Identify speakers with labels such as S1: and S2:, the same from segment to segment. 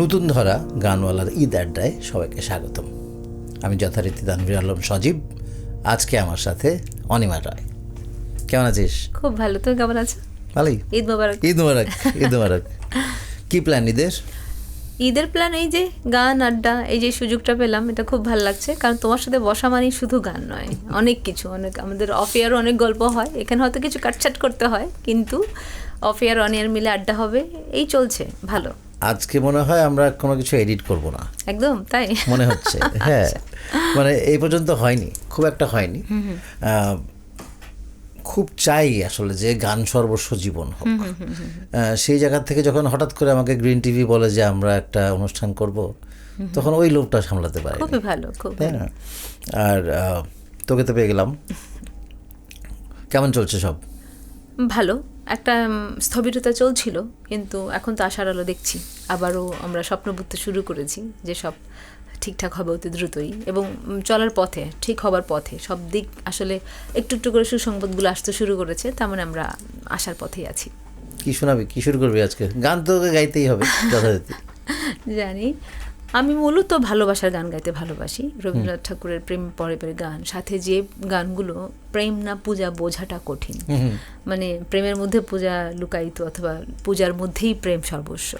S1: নতুন ধরা গানওয়ালার ঈদ আড্ডায় সবাইকে স্বাগতম। আমি যথারীতি তানভীর আলম সজীব। আজকে আমার সাথে অনিমা রায়। কেমন আছিস?
S2: খুব ভালো। তুমি কেমন আছো?
S1: ভালোই।
S2: ঈদ মোবারক।
S1: ঈদ মোবারক। ঈদ মোবারক। কি প্ল্যান ঈদের?
S2: ঈদের প্ল্যান এই যে গান আড্ডা, এই যে সুযোগটা পেলাম, এটা খুব ভালো লাগছে। কারণ তোমার সাথে বসা মানেই শুধু গান নয়, অনেক কিছু, অনেক আমাদের অফ এয়ারও অনেক গল্প হয়। এখানে হয়তো কিছু কাটছাট করতে হয়, কিন্তু অফ এয়ার অন এয়ার মিলে আড্ডা হবে, এই চলছে ভালো।
S1: আজকে মনে হয় আমরা কোনো কিছু এডিট করব না,
S2: একদম তাই
S1: মনে হচ্ছে। হ্যাঁ, মানে এই পর্যন্ত হয়নি, খুব একটা হয়নি। খুব চাই আসলে যে গান সর্বস্ব জীবন হোক। সেই জায়গা থেকে যখন হঠাৎ করে আমাকে গ্রিন টিভি বলে যে আমরা একটা অনুষ্ঠান করব, তখন ওই লোভটা সামলাতে পারি।
S2: খুবই ভালো, খুব ভালো।
S1: আর তোকে তো পেয়ে গেলাম। কেমন চলছে সব?
S2: ভালো। একটা স্থবিরতা চলছিল, কিন্তু এখন তো আশার আলো দেখছি। আবারও আমরা স্বপ্ন বুঝতে শুরু করেছি যে সব ঠিকঠাক হবে অতি দ্রুতই, এবং চলার পথে, ঠিক হবার পথে। সব দিক আসলে একটু একটু করে সুসংবাদগুলো আসতে শুরু করেছে, তার মানে আমরা আশার পথেই আছি।
S1: কি শোনাবি, কি শুরু করবি আজকে? গান তো গাইতেই হবে যথারীতি।
S2: জানি, আমি মূলত ভালোবাসার গান গাইতে ভালোবাসি। রবীন্দ্রনাথ ঠাকুরের প্রেম পরে পরে গান, সাথে যে গানগুলো প্রেম না পূজা বোঝাটা কঠিন, মানে প্রেমের মধ্যে পূজা লুকায়িত, অথবা পূজার মধ্যেই প্রেম সর্বস্ব,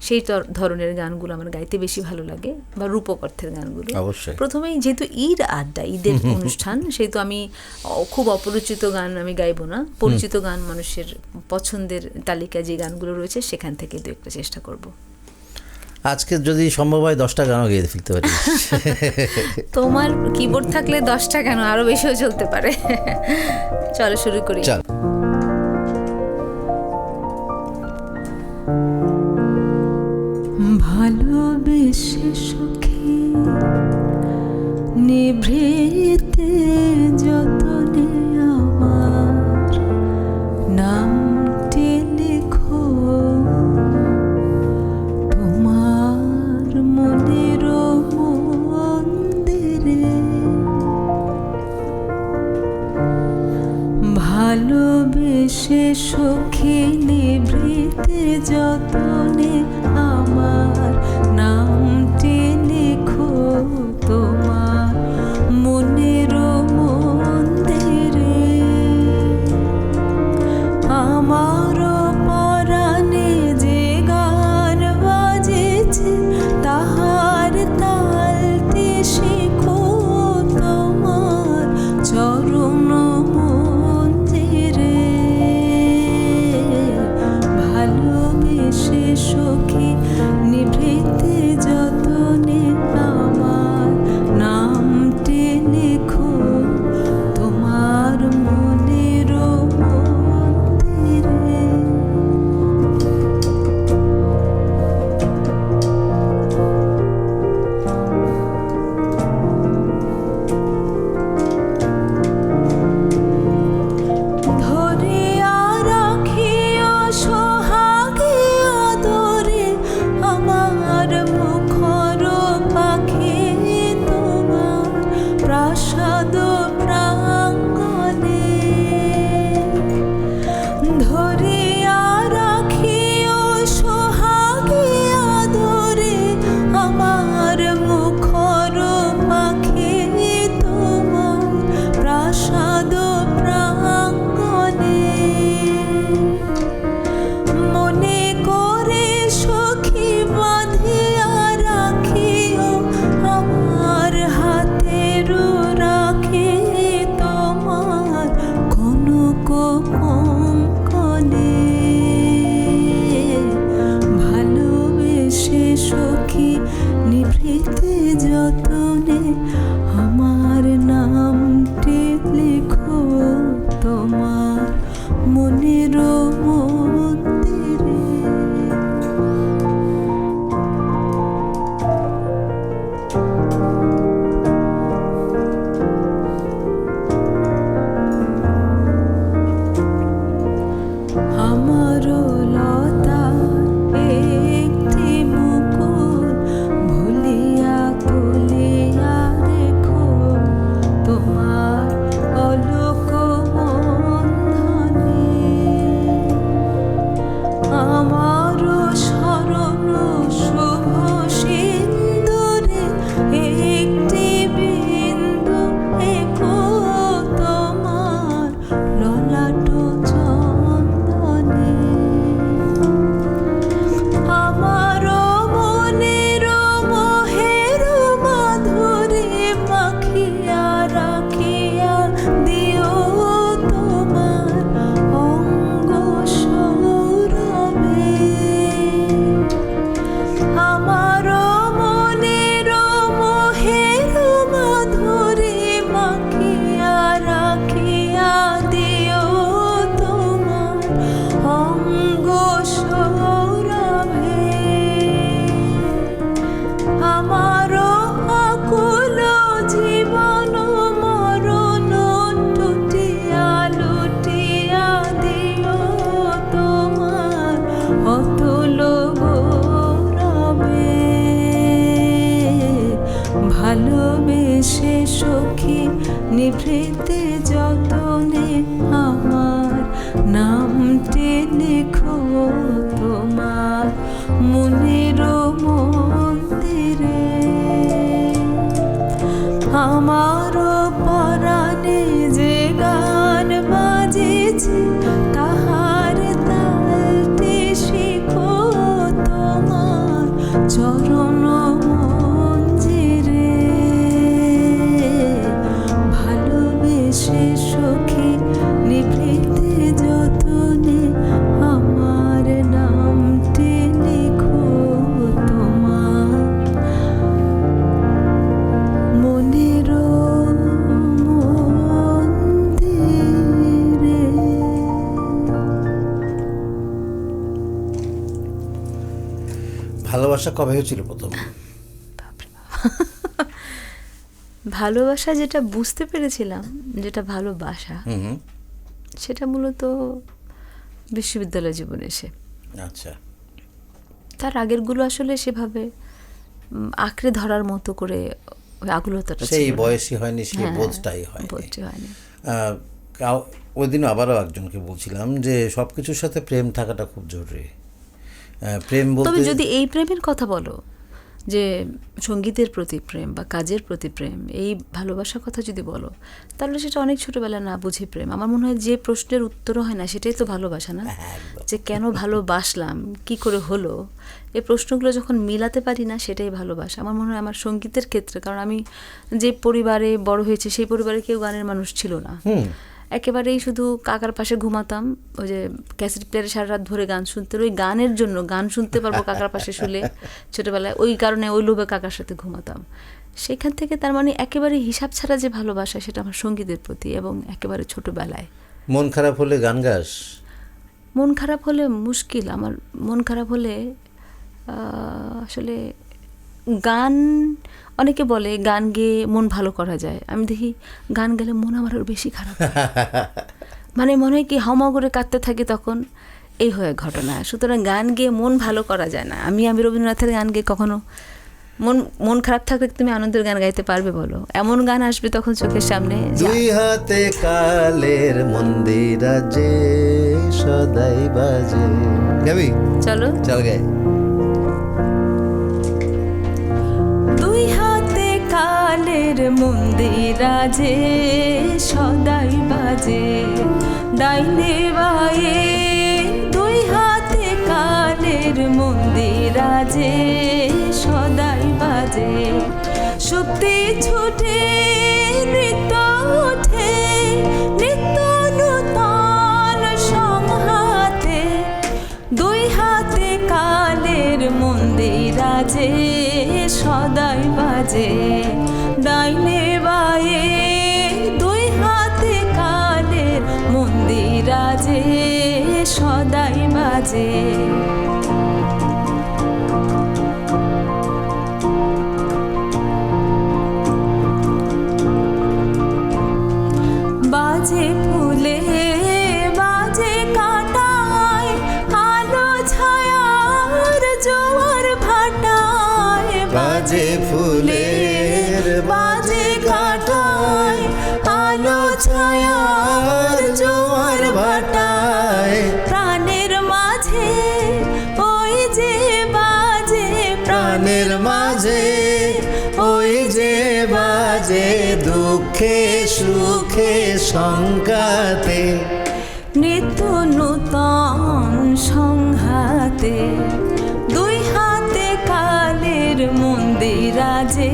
S2: সেই ধরনের গানগুলো আমার গাইতে বেশি ভালো লাগে, বা রূপক অর্থের গানগুলো।
S1: অবশ্যই।
S2: প্রথমেই যেহেতু ঈদ আড্ডা, ঈদের অনুষ্ঠান, সেহেতু আমি খুব অপরিচিত গান আমি গাইবো না। পরিচিত গান, মানুষের পছন্দের তালিকায় যে গানগুলো রয়েছে সেখান থেকে দু একটা চেষ্টা করব।
S1: আজকে যদি সম্ভব হয় 10টা গানও গেয়ে ফেলতে পারি।
S2: তোমার কিবোর্ড থাকলে 10টা কেন, আরো বেশিও চলতে পারে। চলো শুরু করি।
S1: চল।
S2: ভালোবেসে সুখী নিভৃতে যতনে আমার নামটি লিখো তোমার মনের মন্দিরে। ভালোবেসে সুখী নিভৃতে যতনে আমার নামটি লিখো তোমার মনের মন্দিরে। আমার পরাণে যে গান বাজেছে তাহার তালটি শিখো তোমার চরণ মন্দিরে। ভালোবেসে সখী নিভৃতে যতনে আমার নামটি লিখো তোমার মনের মন্দিরে। আমারও পরাণে যে গান বাজেছে তাহার তালটি শিখো তোমার চরণ মঞ্জিরে। ভালোবেসে সখী নিভৃতে যতনে আমার নামটি লিখো তোমার মনের মন্দিরে।
S1: ভালোবাসা কবে হয়েছিল প্রথম?
S2: ভালোবাসা যেটা বুঝতে পেরেছিলাম, যেটা ভালোবাসা, সেটা মূলত বিশ্ববিদ্যালয় জীবনে এসে।
S1: আচ্ছা।
S2: তার আগেরগুলো আসলে সেভাবে আঁকড়ে ধরার মতো করে ওই আগুলতাটা
S1: সেই বয়সই হয়নি, সেই বোধটাই হয়নি। ওই দিন আবারও একজনকে বলছিলাম যে সব কিছুর সাথে প্রেম থাকাটা খুব জরুরি। প্রেম বলতে,
S2: তবে যদি এই প্রেমের কথা বলো, যে সঙ্গীতের প্রতি প্রেম বা কাজের প্রতি প্রেম, এই ভালোবাসার কথা যদি বলো, তাহলে সেটা অনেক ছোটবেলা না বুঝি প্রেম। আমার মনে হয় যে প্রশ্নের উত্তরও হয় না সেটাই তো ভালোবাসা, না? যে কেন ভালোবাসলাম, কি করে হলো, এই প্রশ্নগুলো যখন মিলাতে পারি না, সেটাই ভালোবাসা। আমার মনে হয় আমার সঙ্গীতের ক্ষেত্রে, কারণ আমি যে পরিবারে বড় হয়েছি সেই পরিবারে কেউ গানের মানুষ ছিল না। একেবারেই শুধু কাকার পাশে ঘুমাতাম, ওই যে ক্যাসেট প্লেয়ারে সারা রাত ধরে গান শুনতে, ওই গানের জন্য গান শুনতে পারবো কাকার পাশে শুলে ছোটবেলায়, ওই কারণে ওই লোভে কাকার সাথে ঘুমাতাম। সেখান থেকে তার মানে একেবারে হিসাব ছাড়া যে ভালোবাসা, সেটা আমার সঙ্গীতের প্রতি, এবং একেবারে ছোটবেলায়।
S1: মন খারাপ হলে গান গাস?
S2: মন খারাপ হলে মুশকিল। আমার মন খারাপ হলে আসলে গান, অনেকে বলে গান গেয়ে মন ভালো করা যায়। আমি দেখি গান গেলে মন আমার আরও বেশি খারাপ মানে মনে হয় কি হাওমা করে কাঁদতে থাকি তখন, এই হয় ঘটনা। সুতরাং গান গেয়ে মন ভালো করা যায় না। আমি রবীন্দ্রনাথের গান গেয়ে কখনো মন খারাপ থাকলে তুমি আনন্দের গান গাইতে পারবে বলো? এমন গান আসবে তখন চোখের সামনে,
S1: দুই হাতে কালের মন্দির আছে সদাই বাজে। গাবি?
S2: চলো
S1: চল গাই।
S2: দুই হাতে কালের মন্দির আছে সদাই বাজে, ডাইনে বায়ে দুই হাতে কালের মন্দির আছে সদাই বাজে। শক্তি ছুটে নৃত্য ওঠে, নিত্য নূতন সংহাতে। দুই হাতে কালের মন্দির আছে সদাই বাজে, ডাইনে বায়ে দুই হাতে কালের মন্দির আছে সদাই বাজে। বাজে ফুলে বাজে কাঁটায়, আলো ছায়ার জোয়ার ভাটায়।
S1: বাজে ফুলের বাজে কাঁটায়, আলো ছায়ার জোয়ার ভাটায়।
S2: প্রাণের মাঝে ওই যে বাজে,
S1: প্রাণের মাঝে ওই যে বাজে, দুঃখে সুখে সংঘাতে,
S2: নিত্য নূতন সংঘাতে। দুই হাতে কালের মন্দির আছে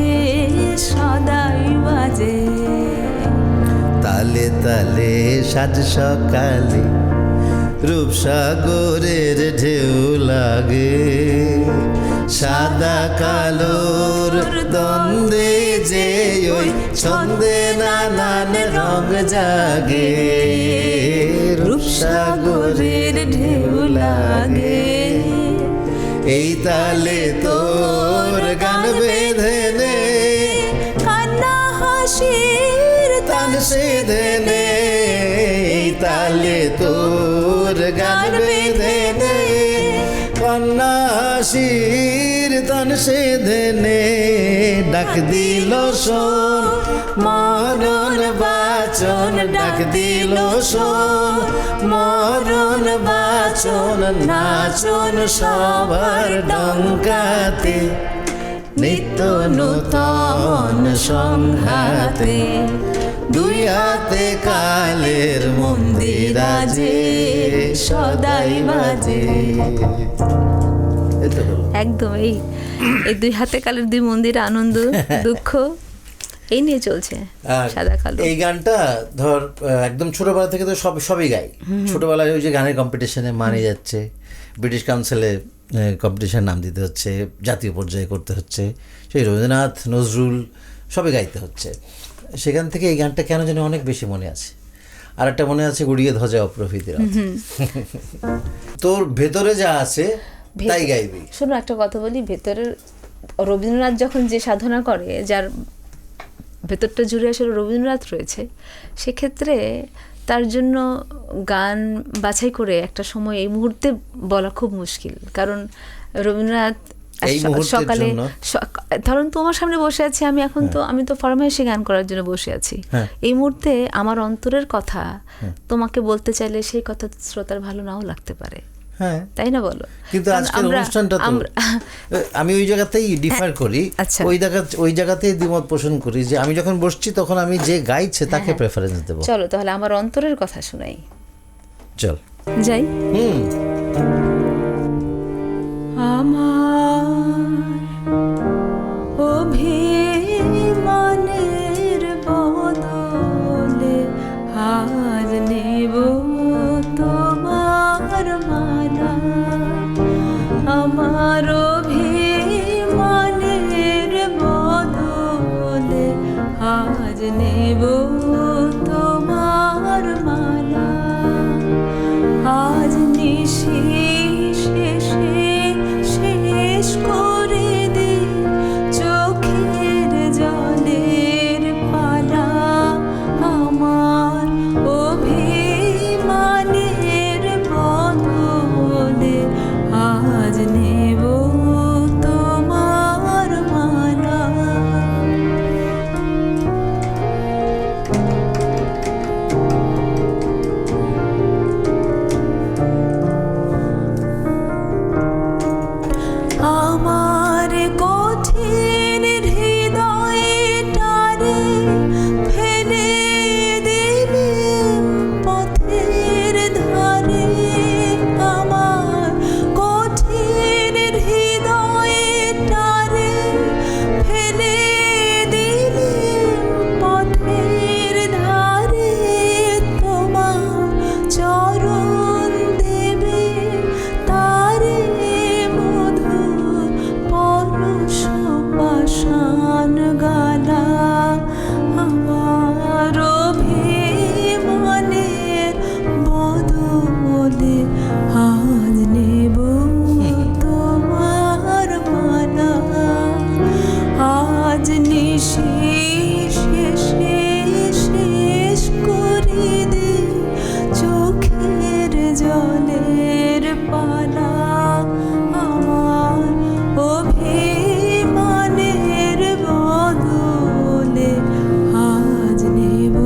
S2: সদাই বাজে।
S1: তালে তালে সাজ সকালে রূপসাগরের ঢেউ লাগে, সাদা কালোর দ্বন্দ্বে যে ওই ছন্দে নানান রং জাগে। রূপসাগরের ঢেউ লাগে, এই তালে তোর গান বেঁধে নে,
S2: কান্না হাসির
S1: তান সেধে নে। এই তালে তোর গান বেঁধে নে, কন্যা হাসির তান গান সে দেনে ডাক দিল শোন, মরণ বাচন ডাক দিল শোন, মরণ বাচন নাচন সবার ডঙ্কাতে, নিত্য নূতন সংঘাতে, দুই হাতে কালের মন্দির আজে সদাই বাজে।
S2: একদম এই দুই হাতে কালের দুই মন্দির, আনন্দ দুঃখ এই নিয়ে চলছে সাদা কালো।
S1: এই গানটা ধর একদম ছোটবেলা থেকে তো সবই গাই। ছোটবেলায় ওই যে গানের কম্পিটিশনে মানে যাচ্ছে, ব্রিটিশ কাউন্সিলে কম্পিটিশন নাম দিতে হচ্ছে, জাতীয় পর্যায়ে করতে হচ্ছে, সেই রবীন্দ্রনাথ নজরুল সবই গাইতে হচ্ছে। সেখান থেকে এই গানটা কেন জানি অনেক বেশি মনে আছে। আর একটা মনে আছে উড়িয়ে ধ্বজা অপ্রভৃতির। তোর ভেতরে যা আছে তাই গাইবি।
S2: শোনো একটা কথা বলি, ভেতরের রবীন্দ্রনাথ যখন যে সাধনা করে, যার ভেতরটা জুড়ে আসলে রবীন্দ্রনাথ রয়েছে, সেক্ষেত্রে তার জন্য গান বাছাই করে একটা সময় এই মুহূর্তে বলা খুব মুশকিল। কারণ রবীন্দ্রনাথ সকালে ধরুন তোমার সামনে বসে আছি আমি, এখন তো আমি তো ফরমাইশে গান করার জন্য বসে আছি, এই মুহূর্তে আমার অন্তরের কথা তোমাকে বলতে চাইলে সেই কথা শ্রোতার ভালো নাও লাগতে পারে, তাই না বলো?
S1: কিন্তু আজকের অনুষ্ঠানটা তো আমি ওই জায়গাতেই ডিফার করি, ওই জায়গাতেই দ্বিমত পোষণ করি যে আমি যখন বসছি তখন আমি যে গাইছে তাকে প্রেফারেন্স দেব।
S2: চলো তাহলে আমার অন্তরের কথা শোনাই,
S1: চল
S2: যাই। আমার অভিমানের বদলে আজ নেব তোমার মালা, আমার অভিমানের বদলে আজ নেব তোমার মালা, আজ নিশি শেষ করে দে চোখের জলের পালা, আমার অভিমানের বদলে আজ নেব তোমার মালা। আমার কঠিন হৃদয়টারে ফেলে দিলে পথের ধারে, আমার কঠিন হৃদয়টারে ফেলে দিলে পথের ধারে, তোমার চরণ দেবে তারে মধু পরশ পাষাণ গালা, আমার অভিমানের বদলে আজ নেব তোমার মালা, আজ নিশি শেষ করে দে চোখের জলের পালা, আমার অভিমানের বদলে আজ নেব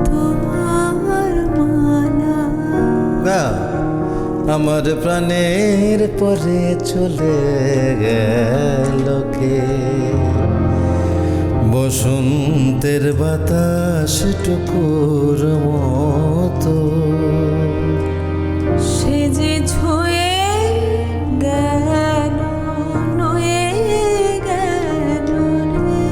S2: তোমার মালা।
S1: আমার প্রাণের পরে চলে গেল কে, বসন্তের বাতাস টুকুর মতো,
S2: সে যে ছুঁয়ে গেল নয়ে গেল রে,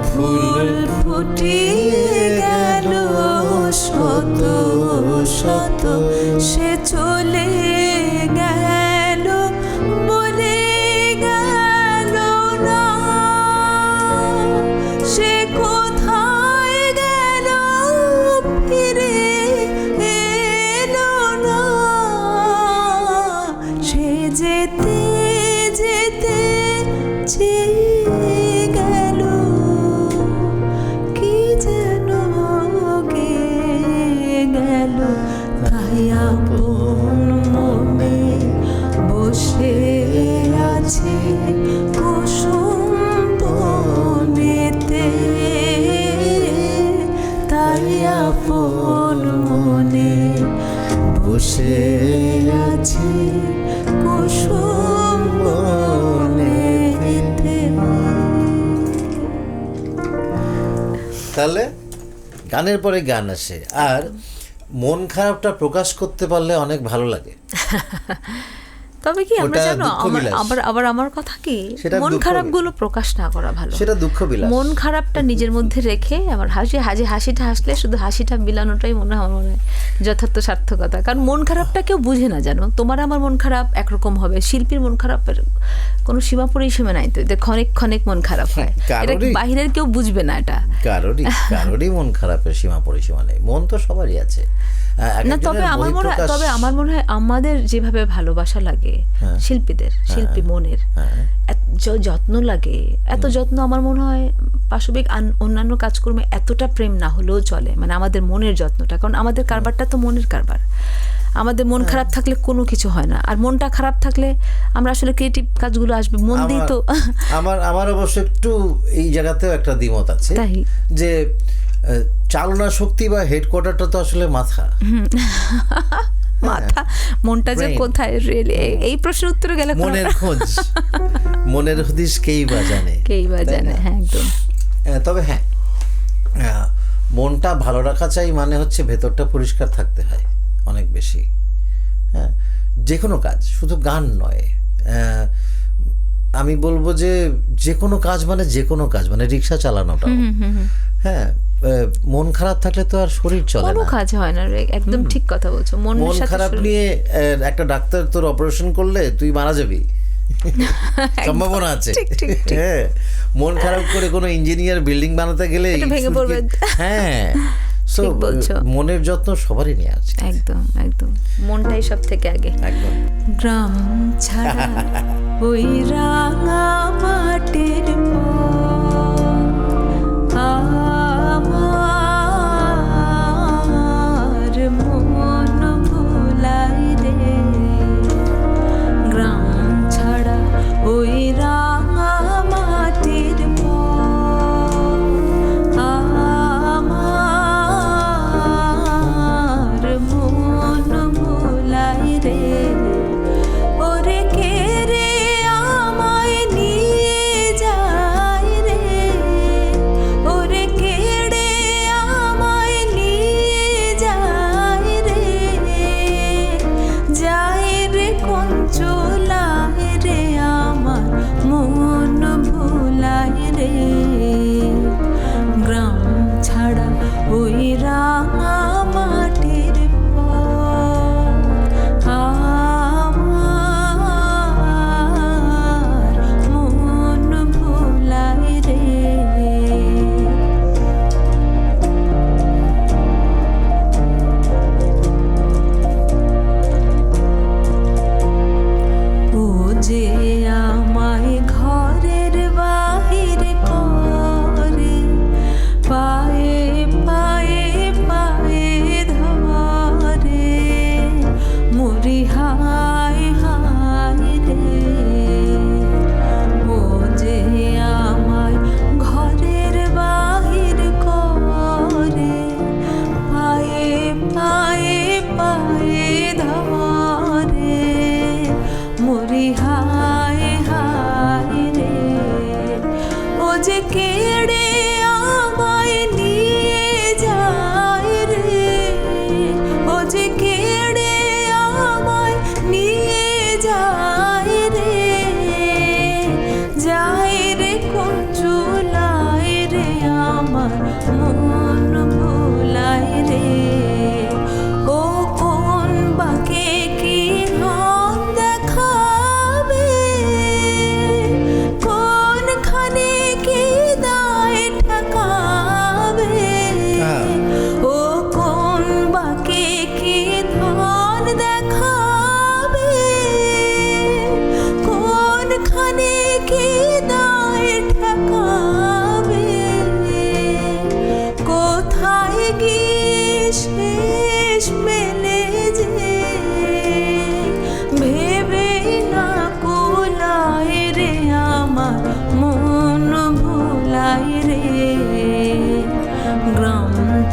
S2: ফুল ফুটিয়ে গেল শত শত, সে চলে গেল বলে গেল না, সে কোথায় গেল আপন মনে বসে আছি কুসুম বনেতে।
S1: তাহলে গানের পরে গান আসে, আর মন খারাপটা প্রকাশ করতে পারলে অনেক ভালো লাগে।
S2: তবে কি আমরা
S1: ওটা
S2: জানো,
S1: দুঃখ বিলাস।
S2: আবার আমার কথা কি,
S1: সেটা
S2: মন
S1: দুঃখ
S2: খারাপ গুলো প্রকাশ না করা ভালো।
S1: সেটা দুঃখ বিলাস।
S2: মন খারাপটা নিজের মধ্যে রেখে আমার হাসিটা হাসলে শুধু হাসিটা বিলানোটাই আমার মনে হয় যথার্থ সার্থকতা। কারণ মন খারাপটা কেউ বুঝে না, জানো, তোমার আমার মন খারাপ একরকম হবে, শিল্পীর মন খারাপের কোনো সীমা পরিসীমা নাই তো, ক্ষণিক মন খারাপ হয়, এটা বাহিরের কেউ বুঝবে না। এটা
S1: কারোরই মন খারাপের সীমা পরিসীমা নেই, মন তো সবারই আছে।
S2: না, তবে আমার মনে হয় আমাদের যেভাবে ভালোবাসা লাগে শিল্পীদের, শিল্পী মনের যত্ন লাগে, এত যত্ন আমার মনে হয় পাশবিক অন্যান্য কাজকর্মে এতটা প্রেম না হলেও চলে, মানে আমাদের মনের যত্নটা। কারণ আমাদের কারবারটা তো মনের কারবার। আমাদের মন খারাপ থাকলে কোনো কিছু হয় না, আর মনটা খারাপ থাকলে আমরা আসলে ক্রিয়েটিভ কাজগুলো আসবে মন দিই তো।
S1: আমার অবশ্য একটু এই জায়গাতেও একটা দ্বিমত আছে, যে চালনা শক্তি বা হেডকোয়ার্টারটা তো আসলে মাথা।
S2: মনটা যে কোথায়, এই প্রশ্নের উত্তরে গেলে
S1: মনের খোঁজ, মনের হদিশ কেই বা জানে।
S2: হ্যাঁ, একদম।
S1: তবে হ্যাঁ, মনটা ভালো রাখা চাই, মানে হচ্ছে ভেতরটা পরিষ্কার থাকতে হয় অনেক বেশি। হ্যাঁ, যে কোনো কাজ, শুধু গান নয়, আমি বলবো যে কোনো কাজ মানে রিক্সা চালানোটাও। হ্যাঁ, মন খারাপ থাকলে তো আর শরীর চলে না,
S2: কোনো কাজ হয় না। একদম ঠিক কথা বলছো। মন
S1: খারাপ নিয়ে একটা ডাক্তার তোর অপারেশন করলে তুই মারা যাবি, সম্ভাবনা আছে। হ্যাঁ, মন খারাপ করে কোনো ইঞ্জিনিয়ার বিল্ডিং বানাতে গেলে
S2: ভেঙে পড়বে।
S1: হ্যাঁ, মনের যত্ন সবারই নিয়ে আছে।
S2: একদম মনটাই সব থেকে আগে।
S1: একদম।
S2: গ্রাম ছাড়া ওই রাঙা মাটির আমার মন ভুলাই রে, গ্রাম ছাড়া ওই রাঙা মাটির আমার মন ভুলাই রে। ওরে কে রে আমায় নিয়ে যায়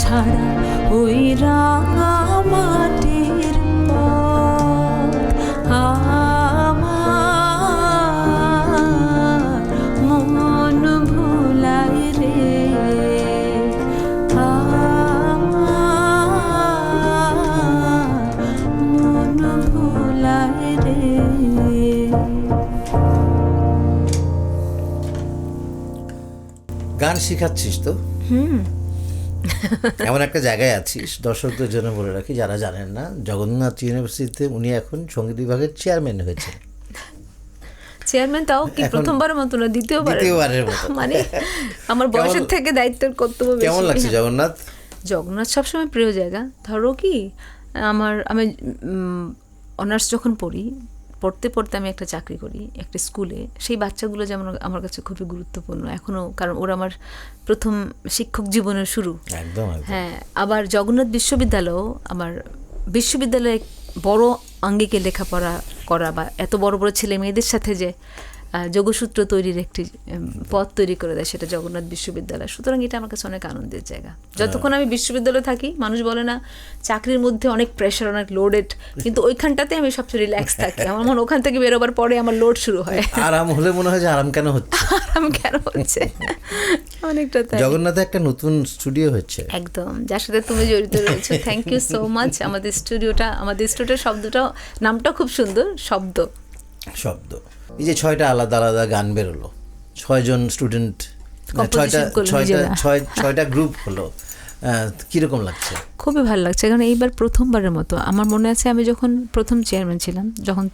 S2: ছাড়া ওই রাঙা মাটির পথ আমার মন ভুলায় রে, আমার মন ভুলায় রে।
S1: গান শিখাচ্ছিস তো? এমন একটা জায়গায় আছিস, দর্শকদের জন্য বলে রাখি যারা জানেন না, জগন্নাথ ইউনিভার্সিটিতে উনি এখন সঙ্গীত বিভাগের চেয়ারম্যান হয়েছেন।
S2: চেয়ারম্যান তাও কি প্রথমবারের মতো না, দ্বিতীয়বারের মতো। মানে আমার বয়সের থেকে দায়িত্বের কর্তব্য বেশি।
S1: কেমন লাগছে জগন্নাথ?
S2: জগন্নাথ সবসময় প্রিয় জায়গা। ধরো কি আমি অনার্স যখন পড়তে পড়তে আমি একটা চাকরি করি একটা স্কুলে। সেই বাচ্চাগুলো যেমন আমার কাছে খুবই গুরুত্বপূর্ণ এখনও, কারণ ওরা আমার প্রথম শিক্ষক জীবনের শুরু।
S1: একদম।
S2: হ্যাঁ, আবার জগন্নাথ বিশ্ববিদ্যালয়ও আমার বিশ্ববিদ্যালয়ে বড় আঙ্গিকে লেখাপড়া করা বা এত বড় বড় ছেলে মেয়েদের সাথে যে যোগসূত্র তৈরির একটি পথ তৈরি করে দেয়, সেটা জগন্নাথ বিশ্ববিদ্যালয়। সুতরাং এটা আমার কাছে অনেক আনন্দের জায়গা। যতক্ষণ আমি বিশ্ববিদ্যালয়ে থাকি, মানুষ বলে না চাকরির মধ্যে অনেক প্রেশার, অনেক লোডেড, কিন্তু ওইখানটাতে আমি সবচেয়ে রিল্যাক্স থাকি। আমার মনে ওখান থেকে বেরোবার পরে আমার লোড শুরু হয়।
S1: আরাম হলে মনে হয় যে আরাম কেন হচ্ছে,
S2: আরাম কেন হচ্ছে অনেকটা।
S1: জগন্নাথে একটা নতুন স্টুডিও হচ্ছে
S2: একদম, যার সাথে তুমি জড়িত রয়েছো। Thank you so much. আমাদের স্টুডিওর শব্দটা, নামটা খুব সুন্দর শব্দ। এই যে 6টা আলাদা আলাদা গান বেরোলো, 6জন স্টুডেন্ট, 6টা গ্রুপ হলো, কিরকম লাগছে? খুবই ভালো লাগছে, কারণ এইবার প্রথমবারের মতো আমার মনে আছে আমি যখন প্রথম চেয়ারম্যান ছিলাম, যখন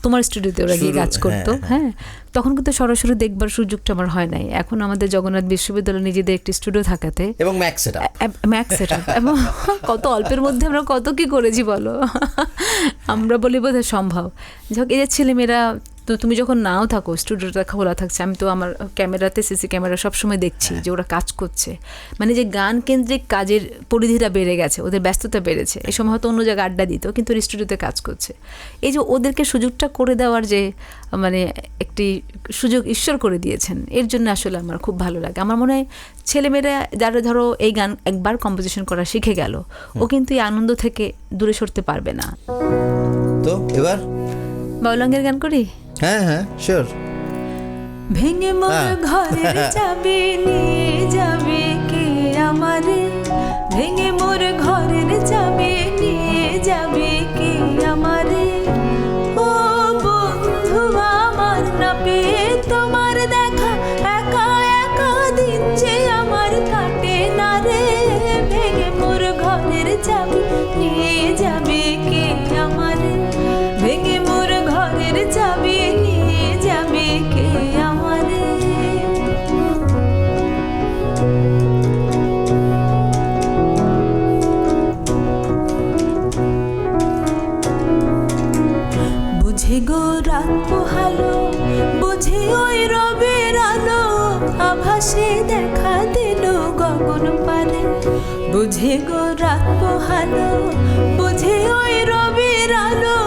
S2: তোমার স্টুডিওতে ওরা গিয়ে কাজ করতো, হ্যাঁ, তখন কিন্তু সরাসরি দেখবার সুযোগটা আমার হয় নাই। এখন আমাদের জগন্নাথ বিশ্ববিদ্যালয় নিজেদের একটি স্টুডিও থাকাতে
S1: এবং ম্যাক্স সেটআপ
S2: এবং কত অল্পের মধ্যে আমরা কত কি করেছি বলো। আমরা বলি বোধহয় সম্ভব। যাক, এই যে ছেলেমেয়েরা, তো তুমি যখন নাও থাকো, স্টুডিওটা খোলা থাকছে, আমি তো আমার ক্যামেরাতে সিসি ক্যামেরা সবসময় দেখছি যে ওরা কাজ করছে। মানে যে গান কেন্দ্রিক কাজের পরিধিটা বেড়ে গেছে, ওদের ব্যস্ততা বেড়েছে। এই সময় হয়তো অন্য জায়গায় আড্ডা দিত, কিন্তু স্টুডিওতে কাজ করছে। এই যে ওদেরকে সুযোগটা করে দেওয়ার যে মানে একটি সুযোগ ঈশ্বর করে দিয়েছেন, এর জন্য আসলে আমার খুব ভালো লাগে। আমার মনে হয় ছেলেমেয়েরা যারা ধরো এই গান একবার কম্পোজিশন করা শিখে গেল, ও কিন্তু এই আনন্দ থেকে দূরে সরতে পারবে না।
S1: তো এবার
S2: বাউলাঙ্গের গান করি?
S1: হ্যাঁ শিওর।
S2: ভেঙে মোর ঘরের চাবি নিয়ে যাবে কে আমারে, ভেঙে মোর ঘরের চাবি নিয়ে যাবে কে আমারে। ও বন্ধু আমার, না পেয়ে তোমার দেখা, একা একা দিন যে আমার কাটে না রে। ভেঙে মোর ঘরের চাবি নিয়ে যাবে কে আমারে, ভেঙে মোর ঘরের চাবি নিয়ে যাবে কে আমারে। বুঝে গো রাত পোহালো, বুঝে ওই রবের আলো, আভাসে দেখা দিল গগন পারে। বুঝে গো রাত পোহালো, বুঝে ওই রবের আলো,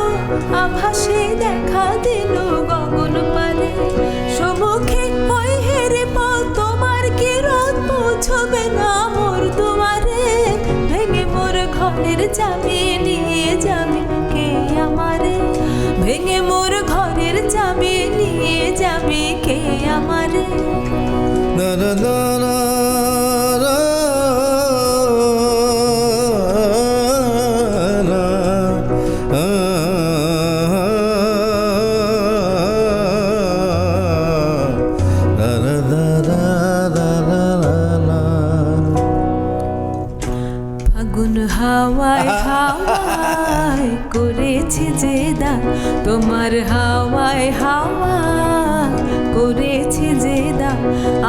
S2: আভাসে দেখা দিল গগন পারে। সম্মুখে ওই হেরে পথ, তোমার কি রাত পৌঁছবে না মোর দুয়ারে। ভেঙে মোর ঘরের চাবি নিয়ে যাবে কে আমারে, ভেঙে মোর ঘরের চাবি নিয়ে যাবে কে আমারে।
S1: না না না না
S2: হাওয়ায় হাওয়ায় করেছে যে দান, তোমার হাওয়ায় হাওয়ায় করেছে যে দান।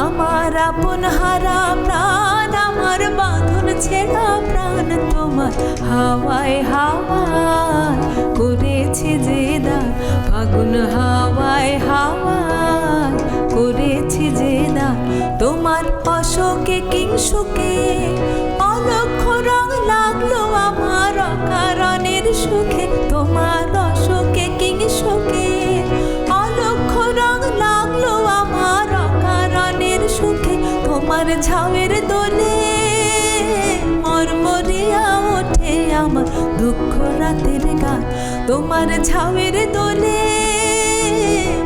S2: আমার আপন হারা প্রাণ, আমার বাঁধন ছেঁড়া প্রাণ, তোমার হাওয়ায় হাওয়ায় করেছে যে দান। ফাগুন হাওয়ায় হাওয়ায় করেছে যে দান, তোমার অশোকে কিংসুকে অলক্ষ রং লাগলো আমার অকারণের সুখে। তোমার অশোকে কিংসুকে অলক্ষ রং লাগলো আমার অকারণের সুখে। তোমার ঝাউয়ের দোলে আমার দুঃখ রাতের গান, তোমার ঝাউয়ের দোলে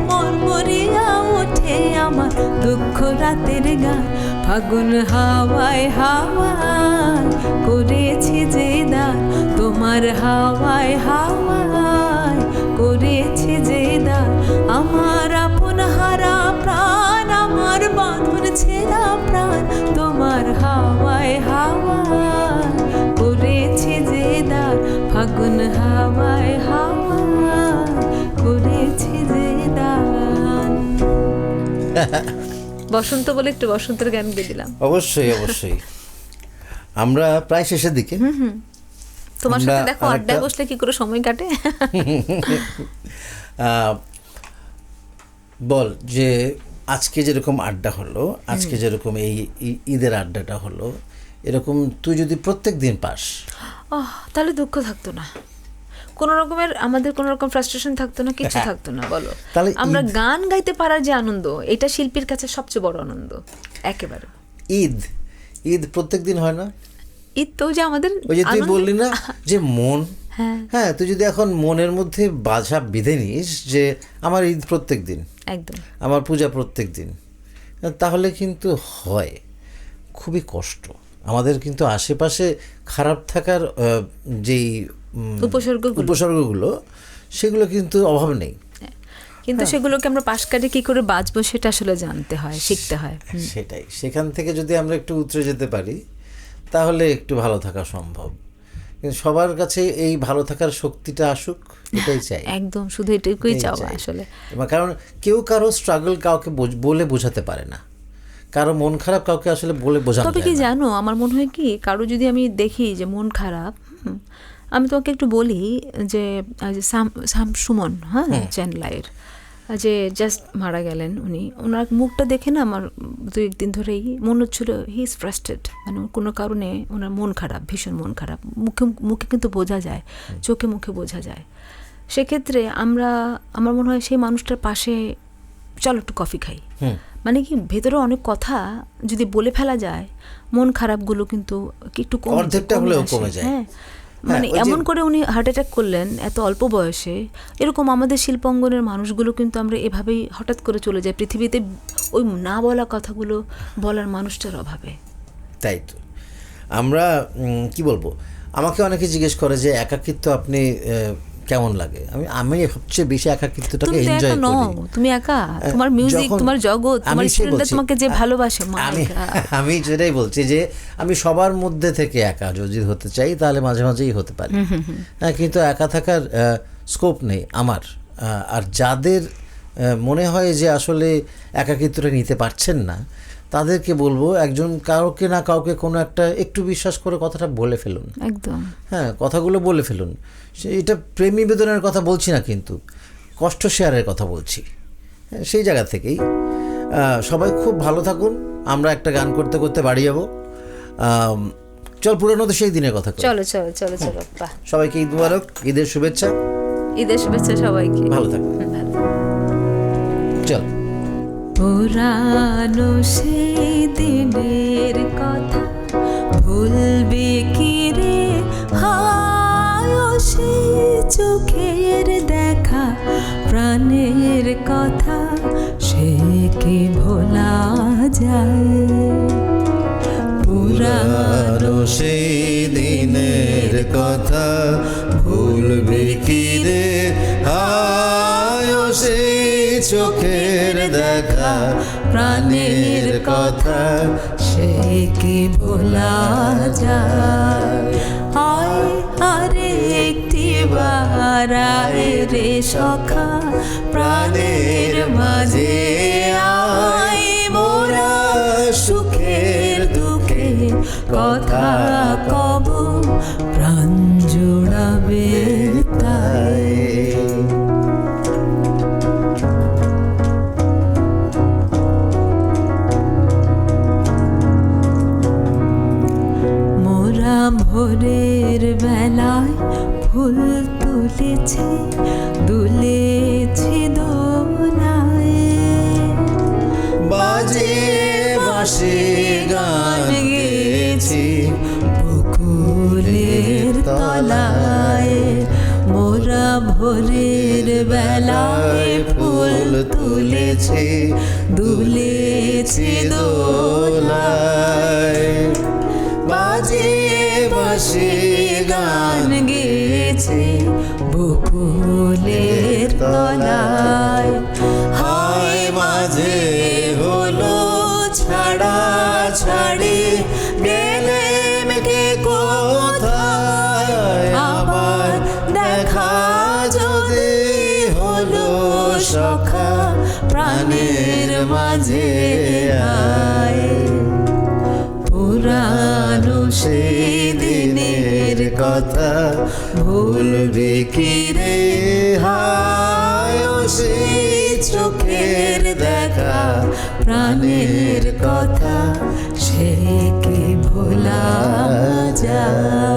S2: মরমরিয়া ওঠে আমার দুঃখ রাতের গান। ফাগুন হাওয়ায় হাওয়ায় করেছি যে দান, তোমার হাওয়ায় হাওয়ায় করেছি যে দান। আমার আপন হারা প্রাণ, আমার বাঁধন ছেঁড়া প্রাণ, তোমার হাওয়ায় হাওয়ায় করেছি যে দান। ফাগুন হাওয়ায় হাওয়ায় করেছি যে দান। বসন্ত বলে একটু বসন্তের গান দিয়ে দিলাম।
S1: অবশ্যই অবশ্যই। আমরা প্রায় শেষের দিকে।
S2: তোমার সাথে দেখো আড্ডায় বসলে কি করে সময় কাটে।
S1: বল যে আজকে যেরকম আড্ডা হলো, আজকে যেরকম এই ঈদের আড্ডাটা হলো, এরকম তুই যদি প্রত্যেক দিন পাস
S2: তাহলে দুঃখ থাকতো না, কোনো রকমের আমাদের কোনো রকম ফ্রাস্ট্রেশন থাকতো না, কিছু থাকতো না। বলো,
S1: তাহলে
S2: আমরা গান গাইতে পারার যে আনন্দ, এটা শিল্পীর কাছে সবচেয়ে বড় আনন্দ একেবারে।
S1: ঈদ প্রত্যেক দিন হয় না?
S2: ঈদ তো যে আমাদের,
S1: ওই যে তুই বললি না যে মন,
S2: হ্যাঁ
S1: তুই যদি এখন মনের মধ্যে বাধা বেঁধে নিস যে আমার ঈদ প্রত্যেক দিন,
S2: একদম
S1: আমার পূজা প্রত্যেক দিন, তাহলে কিন্তু হয় খুবই কষ্ট। আমাদের কিন্তু আশেপাশে খারাপ থাকার যেই উপসর্গগুলো সেগুলো কিন্তু অভাব নেই,
S2: কিন্তু সেগুলোকে আমরা পাশ কাটে কি করে বাঁচবো সেটা আসলে জানতে হয়, শিখতে হয়।
S1: সেটাই, সেখান থেকে যদি আমরা একটু উতরে যেতে পারি তাহলে একটু ভালো থাকা সম্ভব। কিন্তু সবার কাছে এই ভালো থাকার শক্তিটা আসুক, এটাই চাই।
S2: একদম, শুধু এটুকুই চাওয়া আসলে।
S1: কারণ কেউ কারো স্ট্রাগল কাউকে বলে বোঝাতে পারে না, কারো মন খারাপ কাউকে আসলে বলে বোঝানো যায় না।
S2: তবে কি জানো, আমার মনে হয় কি, কারো যদি আমি দেখি যে মন খারাপ, আমি তোমাকে একটু বলি যে সাম সুমন, হ্যাঁ, চ্যান্ডলাইয়ের যে জাস্ট মারা গেলেন উনি, ওনার মুখটা দেখে না আমার 2-1 দিন ধরেই মনে হচ্ছিল হি ইজ ফ্রাস্ট্রেটেড, মানে কোনো কারণে ওনার মন খারাপ, ভীষণ মন খারাপ। মুখে কিন্তু বোঝা যায়, চোখে মুখে বোঝা যায়। সেক্ষেত্রে আমার মনে হয় সেই মানুষটার পাশে চলো একটু কফি খাই, মানে কি ভেতরে অনেক কথা যদি বলে ফেলা যায়, মন খারাপগুলো কিন্তু একটু কমে যায়। হ্যাঁ, মানে এমন করে উনি হার্ট অ্যাটাক করলেন এত অল্প বয়সে। এরকম আমাদের শিল্পাঙ্গনের মানুষগুলো কিন্তু আমরা এভাবেই হঠাৎ করে চলে যাই পৃথিবীতে, ওই না বলা কথাগুলো বলার মানুষটার অভাবে।
S1: তাই তো আমরা কি বলবো, আমাকে অনেকে জিজ্ঞেস করে যে একাকিত্ব আপনি কেমন লাগে। আমি সবচেয়ে বেশি একাকিত্বটাকে এনজয় করি।
S2: তুমি একা, তোমার মিউজিক, তোমার জগৎ, তোমার স্টুডেন্টরা তোমাকে যে ভালোবাসে।
S1: আমি যেটাই বলছি যে আমি সবার মধ্যে থেকে একা যদি হতে চাই তাহলে মাঝে মাঝেই হতে পারি, কিন্তু একা থাকার স্কোপ নেই আমার। আর যাদের মনে হয় যে আসলে একাকিত্বটা নিতে পারছেন না, তাদেরকে বলবো একজন কাউকে না কাউকে কোনো একটা একটু বিশ্বাস করে কথাটা বলে ফেলুন।
S2: একদম,
S1: হ্যাঁ, কথাগুলো বলে ফেলুন। এটা প্রেম নিবেদনের কথা বলছি না, কিন্তু কষ্ট শেয়ারের কথা বলছি। সেই জায়গা থেকেই সবাই খুব ভালো থাকুন। আমরা একটা গান করতে করতে বাড়ি যাবো। চল পুরনো তো সেই দিনের কথা।
S2: চলো চলো চলো চলো।
S1: সবাইকে ঈদ মুবারক, ঈদের শুভেচ্ছা।
S2: ঈদের শুভেচ্ছা সবাইকে।
S1: ভালো থাকুন। চল।
S2: পুরানো সেই দিনের কথা ভুলবে কি রে, হায় সেই চোখের দেখা প্রাণের কথা সে কি ভোলা যায়।
S1: পুরানো সেই দিনের কথা ভুলবে কি রে, হায় সেই চোখের দেখা প্রাণের কথা
S2: সে কি ভোলা যায়। আয় আরে একটি বার আয় রে সখা প্রাণের মাঝে আয়, মোরা সুখের দুঃখের কথা কব প্রাণ জোড়াবে তাই। ভোরের বেলায় ফুল তুলেছে, দুলেছে দোলায়,
S1: বাজে বাঁশি গান গেয়েছি বকুলের তলায়।
S2: ভোরের বেলায় ফুল তুলেছে, দুলেছে দোলায়, বাজে বাঁশি গান গেয়েছে বকুলের তলায়। হায় মাঝে হলো ছাড়া ছাড়ি, গেলেম কে কোথায়, আবার দেখা যদি হলো সখা প্রাণের মাঝে আয়। পুরানো সেই দিনের কথা ভুলবে কি রে হায়, ও সেই চোখের দেখা প্রাণের কথা সে কি ভোলা যায়।